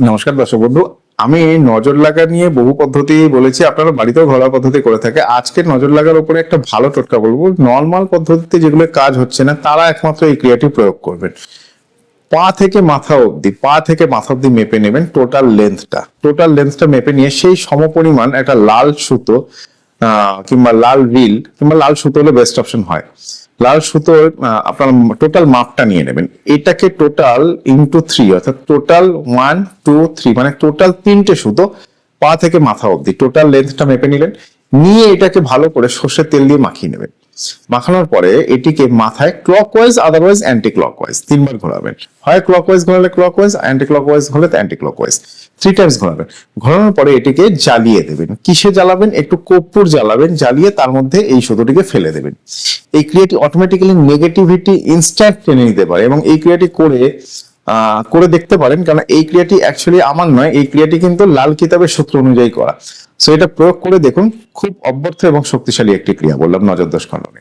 নমস্কার দর্শক বন্ধু। আমি নজর লাগা নিয়ে বহু পদ্ধতি বলেছি, আপনারা বাড়িতেও ঘরোয়া পদ্ধতি করে থাকে। আজকে নজর লাগার উপরে একটা ভালো টোটকা বলবো। নর্মাল পদ্ধতিতে যেগুলো কাজ হচ্ছে না তারা একমাত্র এই ক্রিয়াটি প্রয়োগ করবেন। পা থেকে মাথা অব্দি মেপে নেবেন টোটাল লেন্থটা মেপে নিয়ে সেই সমপরিমাণ একটা লাল সুতো কিংবা লাল রিল কিংবা লাল সুতো হলে বেস্ট অপশন হয়। লাল সুতোর আপনার টোটাল মাপটা নিয়ে নেবেন। এটাকে টোটাল ইন্টু 3, অর্থাৎ টোটাল 1 2 3, মানে টোটাল 3টে সুতো পা থেকে মাথা অব্দি টোটাল লেন্থটা মেপে নিলেন। নিয়ে এটাকে ভালো করে সর্ষের তেল দিয়ে মাখিয়ে নেবেন। মাখানোর পরে এটিকে মাথায় ক্লকওয়াইজ আদারওয়াইজ অ্যান্টি ক্লকওয়াইজ 3বার ঘোরাবেন। হয় ক্লকওয়াইজ ঘোরালে ক্লকওয়াইজ, অ্যান্টি ক্লকওয়াইজ হলে অ্যান্টি ক্লকওয়াইজ 3 টাইমস ঘোরাবেন। ঘোরানোর পরে এটিকে জ্বালিয়ে দেবেন। কিসে জ্বালাবেন? একটু কর্পূর জ্বালাবেন, জ্বালিয়ে তার মধ্যে এই সুতোটিকে ফেলে দেবেন। এই ক্রিয়াটি অটোমেটিক্যালি নেগেটিভিটি ইনস্ট্যান্ট টেনে নিতে পারে এবং এই ক্রিয়াটি করে দেখতে পারেন, কারণ এই ক্রিয়াটি অ্যাকচুয়ালি আমার নয়, এই ক্রিয়াটি কিন্তু লাল কিতাবের সূত্র অনুযায়ী করা। সো এটা প্রয়োগ করে দেখুন, খুব অব্যর্থ এবং শক্তিশালী একটি ক্রিয়া, বললাম নজর দোষ খণ্ডনে।